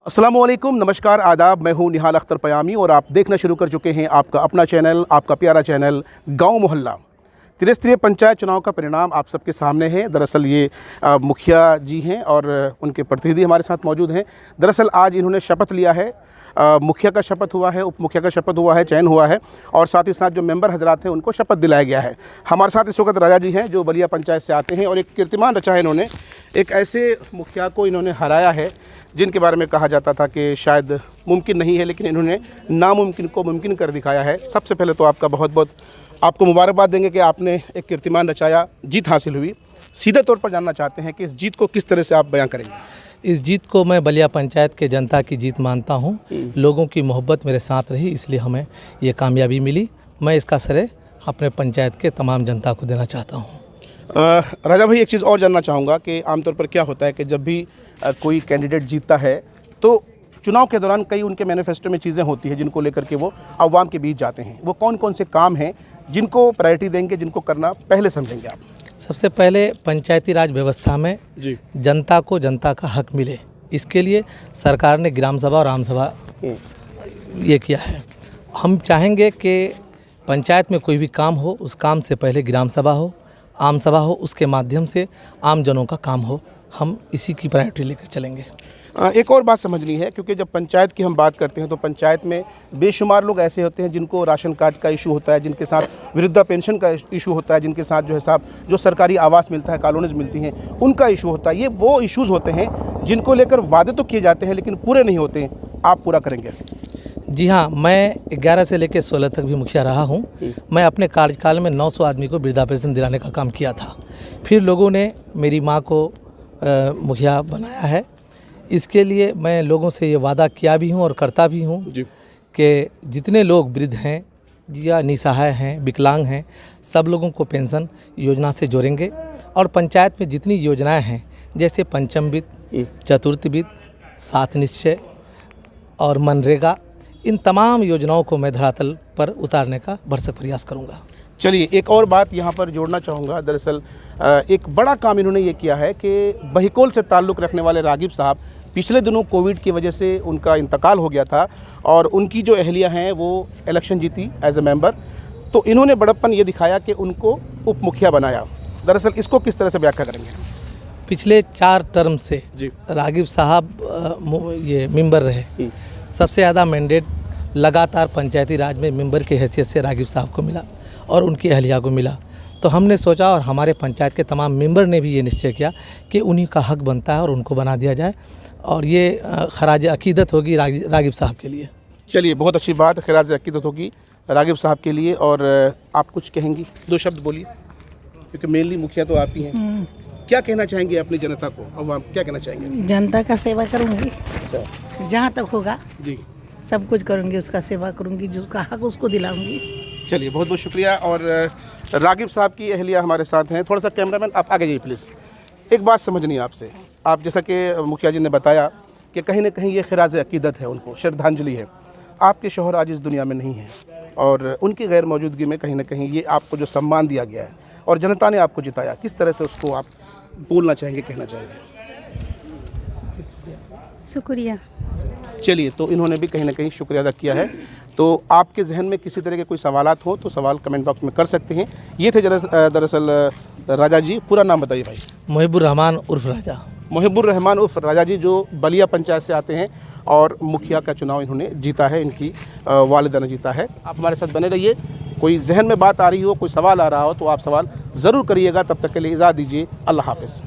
अस्सलामुअलैकुम, नमस्कार, आदाब। मैं हूं निहाल अख्तर पयामी और आप देखना शुरू कर चुके हैं आपका अपना चैनल, आपका प्यारा चैनल गांव मोहल्ला। त्रिस्तरीय पंचायत चुनाव का परिणाम आप सबके सामने है। दरअसल ये मुखिया जी हैं और उनके प्रतिनिधि हमारे साथ मौजूद हैं। दरअसल आज इन्होंने शपथ लिया है। मुखिया का शपथ हुआ है, उप मुखिया का शपथ हुआ है, चयन हुआ है और साथ ही साथ जो मेंबर हजरात हैं उनको शपथ दिलाया गया है। हमारे साथ इस वक्त राजा जी हैं जो बलिया पंचायत से आते हैं और एक कीर्तिमान रचा है इन्होंने। एक ऐसे मुखिया को इन्होंने हराया है जिनके बारे में कहा जाता था कि शायद मुमकिन नहीं है, लेकिन इन्होंने नामुमकिन को मुमकिन कर दिखाया है। सबसे पहले तो आपका बहुत बहुत आपको मुबारकबाद देंगे कि आपने एक कीर्तिमान रचाया, जीत हासिल हुई। सीधे तौर पर जानना चाहते हैं कि इस जीत को किस तरह से आप बयां करेंगे? इस जीत को मैं बलिया पंचायत के जनता की जीत मानता हूं। लोगों की मोहब्बत मेरे साथ रही, इसलिए हमें ये कामयाबी मिली। मैं इसका श्रेय अपने पंचायत के तमाम जनता को देना चाहता हूं। राजा भाई, एक चीज़ और जानना चाहूँगा कि आमतौर पर क्या होता है कि जब भी कोई कैंडिडेट जीतता है तो चुनाव के दौरान कई उनके मैनिफेस्टो में चीज़ें होती हैं जिनको लेकर के वो अवाम के बीच जाते हैं। वो कौन कौन से काम हैं जिनको प्रायोरिटी देंगे, जिनको करना पहले समझेंगे आप? सबसे पहले पंचायती राज व्यवस्था में जी, जनता को जनता का हक मिले, इसके लिए सरकार ने ग्राम सभा और आम सभा ये किया है। हम चाहेंगे कि पंचायत में कोई भी काम हो, उस काम से पहले ग्राम सभा हो, आम सभा हो, उसके माध्यम से आम जनों का काम हो। हम इसी की प्रायोरिटी लेकर चलेंगे। एक और बात समझनी है, क्योंकि जब पंचायत की हम बात करते हैं तो पंचायत में बेशुमार लोग ऐसे होते हैं जिनको राशन कार्ड का इशू होता है, जिनके साथ वृद्धा पेंशन का इशू होता है, जिनके साथ जो है साहब जो सरकारी आवास मिलता है, कॉलोनीज मिलती हैं, उनका इशू होता है। ये वो इश्यूज़ होते हैं जिनको लेकर वादे तो किए जाते हैं लेकिन पूरे नहीं होते हैं। आप पूरा करेंगे? जी हाँ, मैं 11 से लेकर 16 तक भी मुखिया रहा हूँ। मैं अपने कार्यकाल में 900 आदमी को वृद्धा पेंशन दिलाने का काम किया था। फिर लोगों ने मेरी माँ को मुखिया बनाया है। इसके लिए मैं लोगों से ये वादा किया भी हूँ और करता भी हूँ कि जितने लोग वृद्ध हैं या निसहाय हैं, विकलांग हैं, सब लोगों को पेंशन योजना से जोड़ेंगे। और पंचायत में जितनी योजनाएं हैं जैसे पंचम वित्त, चतुर्थ वित्त, सात निश्चय और मनरेगा, इन तमाम योजनाओं को मैं धरातल पर उतारने का भरसक प्रयास करूंगा। चलिए, एक और बात यहाँ पर जोड़ना चाहूँगा। दरअसल एक बड़ा काम इन्होंने ये किया है कि बहिकोल से ताल्लुक़ रखने वाले रागिब साहब, पिछले दिनों कोविड की वजह से उनका इंतकाल हो गया था और उनकी जो अहलिया हैं वो इलेक्शन जीती एज ए मेंबर, तो इन्होंने बड़प्पन ये दिखाया कि उनको उप मुखिया बनाया। दरअसल इसको किस तरह से व्याख्या करेंगे? पिछले 4 टर्म से जी, रागिब साहब ये मेंबर रहे। सबसे ज़्यादा मैंडेट लगातार पंचायती राज में मेंबर की हैसियत से रागिब साहब को मिला और उनकी अहलिया को मिला। तो हमने सोचा और हमारे पंचायत के तमाम मेंबर ने भी ये निश्चय किया कि उन्हीं का हक बनता है और उनको बना दिया जाए और ये खराज अकीदत होगी रागिब साहब के लिए। चलिए, बहुत अच्छी बात, खराज अकीदत होगी रागिब साहब के लिए। और आप कुछ कहेंगी? 2 शब्द बोलिए, क्योंकि मेनली मुखिया तो आप ही हैं। क्या कहना चाहेंगे अपनी जनता को, अवाम क्या कहना चाहेंगे? जनता का सेवा करूँगी, अच्छा जहाँ तक होगा जी, सब कुछ करूँगी, उसका सेवा करूँगी, जिसका हक उसको दिलाऊंगी। चलिए, बहुत बहुत शुक्रिया। और रागिब साहब की अहलिया हमारे साथ हैं। थोड़ा सा कैमरामैन आप आगे जाइए प्लीज़। एक बात समझनी है आपसे। आप जैसा कि मुखिया जी ने बताया कि कहीं ना कहीं ये खिराज अकीदत है, उनको श्रद्धांजलि है। आपके शौहर आज इस दुनिया में नहीं हैं और उनकी गैर मौजूदगी में कहीं ना कहीं ये आपको जो सम्मान दिया गया है और जनता ने आपको जिताया, किस तरह से उसको आप बोलना चाहेंगे, कहना चाहेंगे? शुक्रिया। चलिए, तो इन्होंने भी कहीं ना कहीं शुक्रिया अदा किया है। तो आपके जहन में किसी तरह के कोई सवालात हो तो सवाल कमेंट बॉक्स में कर सकते हैं। ये थे दरअसल राजा जी। पूरा नाम बताइए भाई। मुहिबुर रहमान उर्फ राजा। मुहिबुर रहमान उर्फ राजा जी, जो बलिया पंचायत से आते हैं और मुखिया का चुनाव इन्होंने जीता है, इनकी वालिदा ने जीता है। आप हमारे साथ बने रहिए। कोई जहन में बात आ रही हो, कोई सवाल आ रहा हो तो आप सवाल ज़रूर करिएगा। तब तक के लिए इजाज़त दीजिए। अल्लाह हाफ़िज़।